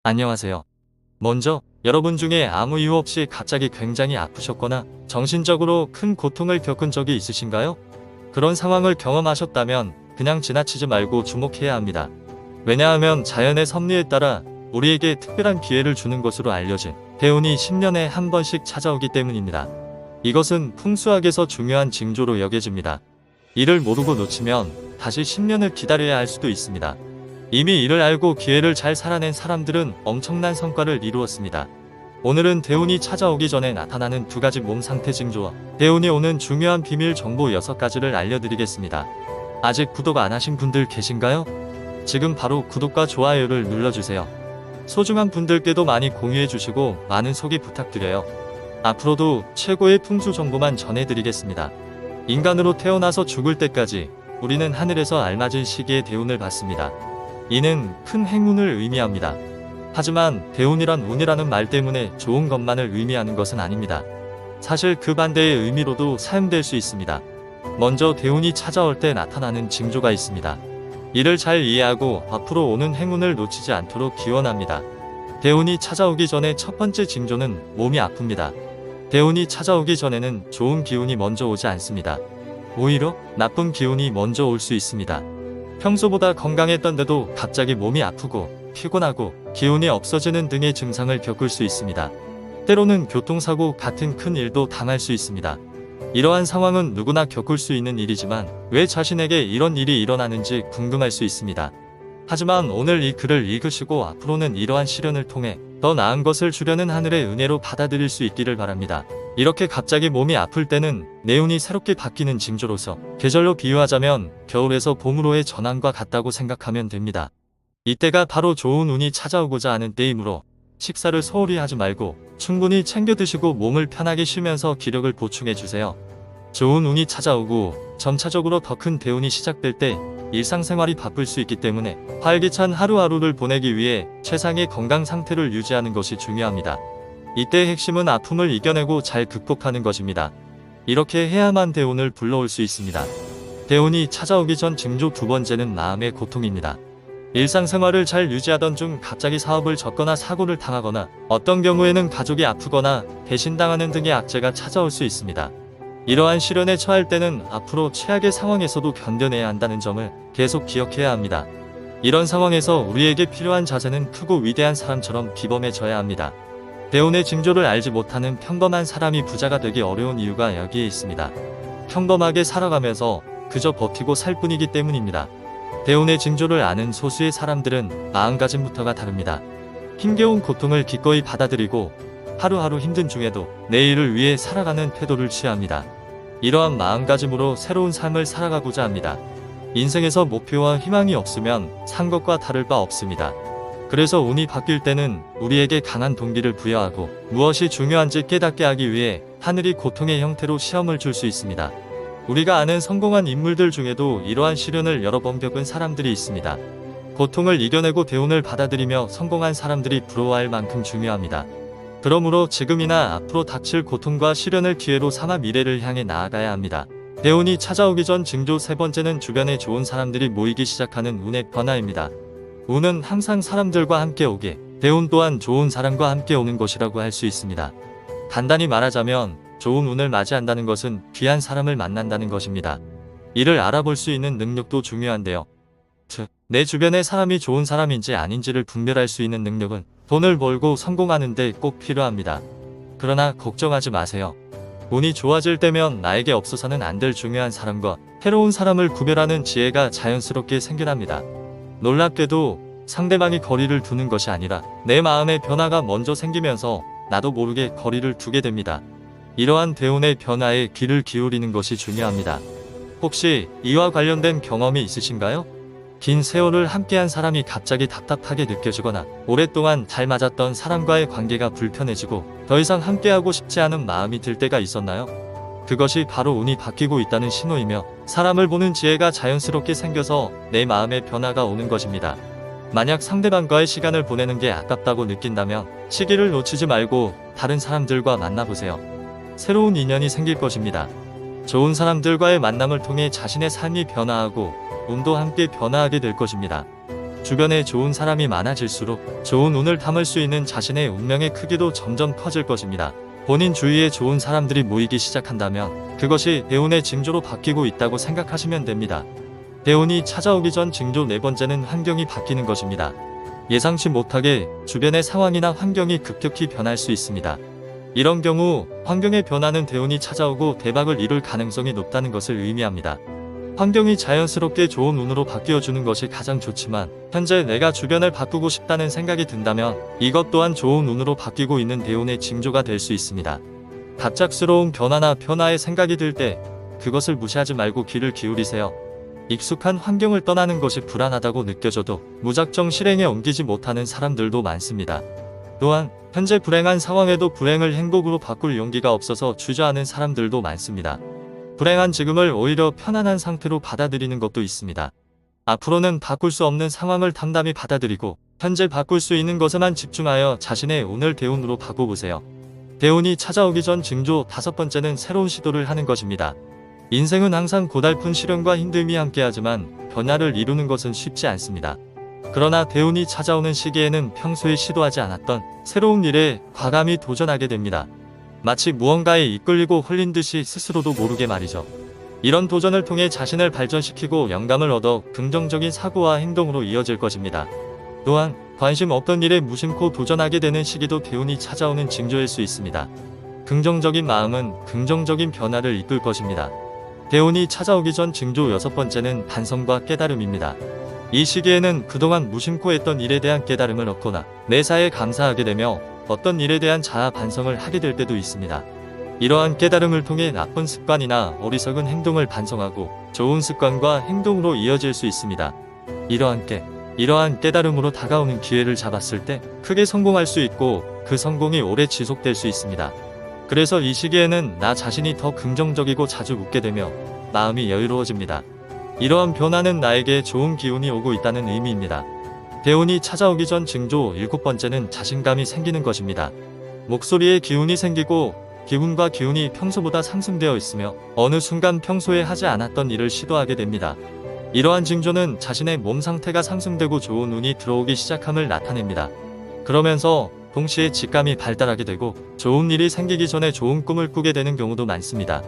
안녕하세요. 먼저 여러분 중에 아무 이유 없이 갑자기 굉장히 아프셨거나 정신적으로 큰 고통을 겪은 적이 있으신가요? 그런 상황을 경험하셨다면 그냥 지나치지 말고 주목해야 합니다. 왜냐하면 자연의 섭리에 따라 우리에게 특별한 기회를 주는 것으로 알려진 대운이 10년에 한 번씩 찾아오기 때문입니다. 이것은 풍수학에서 중요한 징조로 여겨집니다. 이를 모르고 놓치면 다시 10년을 기다려야 할 수도 있습니다. 이미 이를 알고 기회를 잘 살아낸 사람들은 엄청난 성과를 이루었습니다. 오늘은 대운이 찾아오기 전에 나타나는 두 가지 몸 상태 징조와 대운이 오는 중요한 비밀 정보 6가지를 알려드리겠습니다. 아직 구독 안 하신 분들 계신가요? 지금 바로 구독과 좋아요를 눌러주세요. 소중한 분들께도 많이 공유해주시고 많은 소개 부탁드려요. 앞으로도 최고의 풍수 정보만 전해드리겠습니다. 인간으로 태어나서 죽을 때까지 우리는 하늘에서 알맞은 시기에 대운을 받습니다. 이는 큰 행운을 의미합니다. 하지만 대운이란 운이라는 말 때문에 좋은 것만을 의미하는 것은 아닙니다. 사실 그 반대의 의미로도 사용될 수 있습니다. 먼저 대운이 찾아올 때 나타나는 징조가 있습니다. 이를 잘 이해하고 앞으로 오는 행운을 놓치지 않도록 기원합니다. 대운이 찾아오기 전에 첫 번째 징조는 몸이 아픕니다. 대운이 찾아오기 전에는 좋은 기운이 먼저 오지 않습니다. 오히려 나쁜 기운이 먼저 올 수 있습니다. 평소보다 건강했던데도 갑자기 몸이 아프고 피곤하고 기운이 없어지는 등의 증상을 겪을 수 있습니다. 때로는 교통사고 같은 큰 일도 당할 수 있습니다. 이러한 상황은 누구나 겪을 수 있는 일이지만 왜 자신에게 이런 일이 일어나는지 궁금할 수 있습니다. 하지만 오늘 이 글을 읽으시고 앞으로는 이러한 시련을 통해 더 나은 것을 주려는 하늘의 은혜로 받아들일 수 있기를 바랍니다. 이렇게 갑자기 몸이 아플 때는 내 운이 새롭게 바뀌는 징조로서 계절로 비유하자면 겨울에서 봄으로의 전환과 같다고 생각하면 됩니다. 이때가 바로 좋은 운이 찾아오고자 하는 때이므로 식사를 소홀히 하지 말고 충분히 챙겨 드시고 몸을 편하게 쉬면서 기력을 보충해 주세요. 좋은 운이 찾아오고 점차적으로 더 큰 대운이 시작될 때 일상생활이 바쁠 수 있기 때문에 활기찬 하루하루를 보내기 위해 최상의 건강 상태를 유지하는 것이 중요합니다. 이때의 핵심은 아픔을 이겨내고 잘 극복하는 것입니다. 이렇게 해야만 대운을 불러올 수 있습니다. 대운이 찾아오기 전 징조 두 번째는 마음의 고통입니다. 일상생활을 잘 유지하던 중 갑자기 사업을 접거나 사고를 당하거나 어떤 경우에는 가족이 아프거나 배신당하는 등의 악재가 찾아올 수 있습니다. 이러한 시련에 처할 때는 앞으로 최악의 상황에서도 견뎌내야 한다는 점을 계속 기억해야 합니다. 이런 상황에서 우리에게 필요한 자세는 크고 위대한 사람처럼 비범해져야 합니다. 대운의 징조를 알지 못하는 평범한 사람이 부자가 되기 어려운 이유가 여기에 있습니다. 평범하게 살아가면서 그저 버티고 살 뿐이기 때문입니다. 대운의 징조를 아는 소수의 사람들은 마음가짐부터가 다릅니다. 힘겨운 고통을 기꺼이 받아들이고 하루하루 힘든 중에도 내일을 위해 살아가는 태도를 취합니다. 이러한 마음가짐으로 새로운 삶을 살아가고자 합니다. 인생에서 목표와 희망이 없으면 산 것과 다를 바 없습니다. 그래서 운이 바뀔 때는 우리에게 강한 동기를 부여하고 무엇이 중요한지 깨닫게 하기 위해 하늘이 고통의 형태로 시험을 줄 수 있습니다. 우리가 아는 성공한 인물들 중에도 이러한 시련을 여러 번 겪은 사람들이 있습니다. 고통을 이겨내고 대운을 받아들이며 성공한 사람들이 부러워할 만큼 중요합니다. 그러므로 지금이나 앞으로 닥칠 고통과 시련을 기회로 삼아 미래를 향해 나아가야 합니다. 대운이 찾아오기 전 징조 세 번째는 주변에 좋은 사람들이 모이기 시작하는 운의 변화입니다. 운은 항상 사람들과 함께 오게, 대운 또한 좋은 사람과 함께 오는 것이라고 할 수 있습니다. 간단히 말하자면 좋은 운을 맞이한다는 것은 귀한 사람을 만난다는 것입니다. 이를 알아볼 수 있는 능력도 중요한데요. 즉, 내 주변의 사람이 좋은 사람인지 아닌지를 분별할 수 있는 능력은 돈을 벌고 성공하는 데 꼭 필요합니다. 그러나 걱정하지 마세요. 운이 좋아질 때면 나에게 없어서는 안 될 중요한 사람과 새로운 사람을 구별하는 지혜가 자연스럽게 생겨납니다. 놀랍게도 상대방이 거리를 두는 것이 아니라 내 마음의 변화가 먼저 생기면서 나도 모르게 거리를 두게 됩니다. 이러한 대운의 변화에 귀를 기울이는 것이 중요합니다. 혹시 이와 관련된 경험이 있으신가요? 긴 세월을 함께한 사람이 갑자기 답답하게 느껴지거나 오랫동안 잘 맞았던 사람과의 관계가 불편해지고 더 이상 함께하고 싶지 않은 마음이 들 때가 있었나요? 그것이 바로 운이 바뀌고 있다는 신호이며 사람을 보는 지혜가 자연스럽게 생겨서 내 마음의 변화가 오는 것입니다. 만약 상대방과의 시간을 보내는 게 아깝다고 느낀다면 시기를 놓치지 말고 다른 사람들과 만나보세요. 새로운 인연이 생길 것입니다. 좋은 사람들과의 만남을 통해 자신의 삶이 변화하고 운도 함께 변화하게 될 것입니다. 주변에 좋은 사람이 많아질수록 좋은 운을 담을 수 있는 자신의 운명의 크기도 점점 커질 것입니다. 본인 주위에 좋은 사람들이 모이기 시작한다면 그것이 대운의 징조로 바뀌고 있다고 생각하시면 됩니다. 대운이 찾아오기 전 징조 네 번째는 환경이 바뀌는 것입니다. 예상치 못하게 주변의 상황이나 환경이 급격히 변할 수 있습니다. 이런 경우 환경의 변화는 대운이 찾아오고 대박을 이룰 가능성이 높다는 것을 의미합니다. 환경이 자연스럽게 좋은 운으로 바뀌어주는 것이 가장 좋지만 현재 내가 주변을 바꾸고 싶다는 생각이 든다면 이것 또한 좋은 운으로 바뀌고 있는 대운의 징조가 될 수 있습니다. 갑작스러운 변화나 변화의 생각이 들 때 그것을 무시하지 말고 귀를 기울이세요. 익숙한 환경을 떠나는 것이 불안하다고 느껴져도 무작정 실행에 옮기지 못하는 사람들도 많습니다. 또한 현재 불행한 상황에도 불행을 행복으로 바꿀 용기가 없어서 주저하는 사람들도 많습니다. 불행한 지금을 오히려 편안한 상태로 받아들이는 것도 있습니다. 앞으로는 바꿀 수 없는 상황을 담담히 받아들이고 현재 바꿀 수 있는 것에만 집중하여 자신의 운을 대운으로 바꿔보세요. 대운이 찾아오기 전 징조 다섯 번째는 새로운 시도를 하는 것입니다. 인생은 항상 고달픈 시련과 힘듦이 함께하지만 변화를 이루는 것은 쉽지 않습니다. 그러나 대운이 찾아오는 시기에는 평소에 시도하지 않았던 새로운 일에 과감히 도전하게 됩니다. 마치 무언가에 이끌리고 홀린 듯이 스스로도 모르게 말이죠. 이런 도전을 통해 자신을 발전시키고 영감을 얻어 긍정적인 사고와 행동으로 이어질 것입니다. 또한 관심 없던 일에 무심코 도전하게 되는 시기도 대운이 찾아오는 징조일 수 있습니다. 긍정적인 마음은 긍정적인 변화를 이끌 것입니다. 대운이 찾아오기 전 징조 여섯 번째는 반성과 깨달음입니다. 이 시기에는 그동안 무심코 했던 일에 대한 깨달음을 얻거나 매사에 감사하게 되며 어떤 일에 대한 자아 반성을 하게 될 때도 있습니다. 이러한 깨달음을 통해 나쁜 습관이나 어리석은 행동을 반성하고 좋은 습관과 행동으로 이어질 수 있습니다. 이러한 깨달음으로 다가오는 기회를 잡았을 때 크게 성공할 수 있고 그 성공이 오래 지속될 수 있습니다. 그래서 이 시기에는 나 자신이 더 긍정적이고 자주 웃게 되며 마음이 여유로워집니다. 이러한 변화는 나에게 좋은 기운이 오고 있다는 의미입니다. 대운이 찾아오기 전 징조 일곱 번째는 자신감이 생기는 것입니다. 목소리에 기운이 생기고 기분과 기운이 평소보다 상승되어 있으며 어느 순간 평소에 하지 않았던 일을 시도하게 됩니다. 이러한 징조는 자신의 몸 상태가 상승되고 좋은 운이 들어오기 시작함을 나타냅니다. 그러면서 동시에 직감이 발달하게 되고 좋은 일이 생기기 전에 좋은 꿈을 꾸게 되는 경우도 많습니다.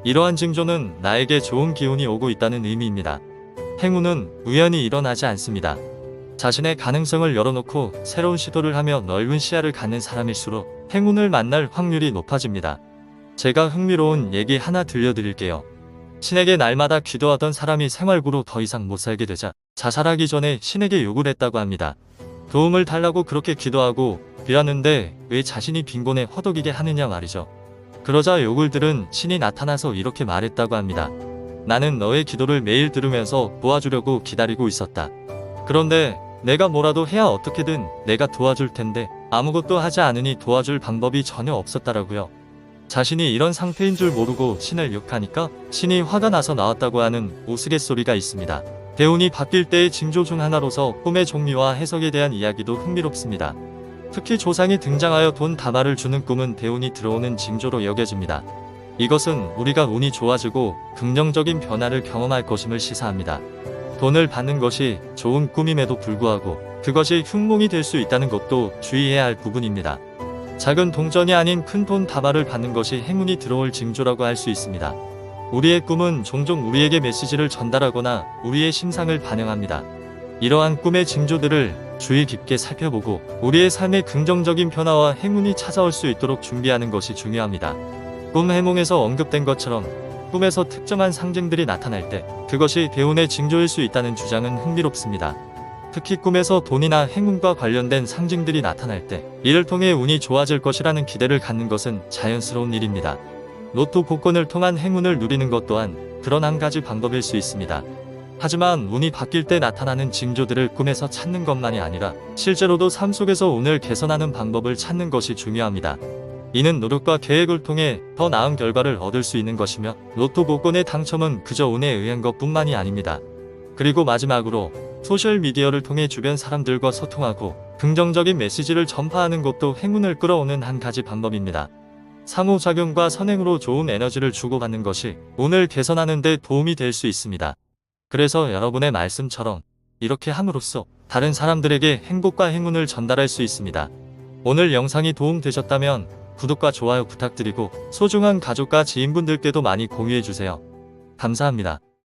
이러한 징조는 나에게 좋은 기운이 오고 있다는 의미입니다. 행운은 우연히 일어나지 않습니다. 자신의 가능성을 열어놓고 새로운 시도를 하며 넓은 시야를 갖는 사람일수록 행운을 만날 확률이 높아집니다. 제가 흥미로운 얘기 하나 들려드릴게요. 신에게 날마다 기도하던 사람이 생활고로 더 이상 못 살게 되자 자살하기 전에 신에게 욕을 했다고 합니다. 도움을 달라고 그렇게 기도하고 빌었는데 왜 자신이 빈곤에 허덕이게 하느냐 말이죠. 그러자 욕을 들은 신이 나타나서 이렇게 말했다고 합니다. 나는 너의 기도를 매일 들으면서 도와주려고 기다리고 있었다. 그런데 내가 뭐라도 해야 어떻게든 내가 도와줄 텐데 아무것도 하지 않으니 도와줄 방법이 전혀 없었다라고요. 자신이 이런 상태인 줄 모르고 신을 욕하니까 신이 화가 나서 나왔다고 하는 우스갯소리가 있습니다. 대운이 바뀔 때의 징조 중 하나로서 꿈의 종류와 해석에 대한 이야기도 흥미롭습니다. 특히 조상이 등장하여 돈 다발을 주는 꿈은 대운이 들어오는 징조로 여겨집니다. 이것은 우리가 운이 좋아지고 긍정적인 변화를 경험할 것임을 시사합니다. 돈을 받는 것이 좋은 꿈임에도 불구하고 그것이 흉몽이 될 수 있다는 것도 주의해야 할 부분입니다. 작은 동전이 아닌 큰 돈 다발을 받는 것이 행운이 들어올 징조라고 할 수 있습니다. 우리의 꿈은 종종 우리에게 메시지를 전달하거나 우리의 심상을 반영합니다. 이러한 꿈의 징조들을 주의 깊게 살펴보고 우리의 삶에 긍정적인 변화와 행운이 찾아올 수 있도록 준비하는 것이 중요합니다. 꿈 해몽에서 언급된 것처럼 꿈에서 특정한 상징들이 나타날 때 그것이 대운의 징조일 수 있다는 주장은 흥미롭습니다. 특히 꿈에서 돈이나 행운과 관련된 상징들이 나타날 때 이를 통해 운이 좋아질 것이라는 기대를 갖는 것은 자연스러운 일입니다. 로또 복권을 통한 행운을 누리는 것 또한 그런 한 가지 방법일 수 있습니다. 하지만 운이 바뀔 때 나타나는 징조들을 꿈에서 찾는 것만이 아니라 실제로도 삶 속에서 운을 개선하는 방법을 찾는 것이 중요합니다. 이는 노력과 계획을 통해 더 나은 결과를 얻을 수 있는 것이며 로또 복권의 당첨은 그저 운에 의한 것뿐만이 아닙니다. 그리고 마지막으로 소셜미디어를 통해 주변 사람들과 소통하고 긍정적인 메시지를 전파하는 것도 행운을 끌어오는 한 가지 방법입니다. 상호작용과 선행으로 좋은 에너지를 주고받는 것이 운을 개선하는 데 도움이 될 수 있습니다. 그래서 여러분의 말씀처럼 이렇게 함으로써 다른 사람들에게 행복과 행운을 전달할 수 있습니다. 오늘 영상이 도움되셨다면 구독과 좋아요 부탁드리고 소중한 가족과 지인분들께도 많이 공유해주세요. 감사합니다.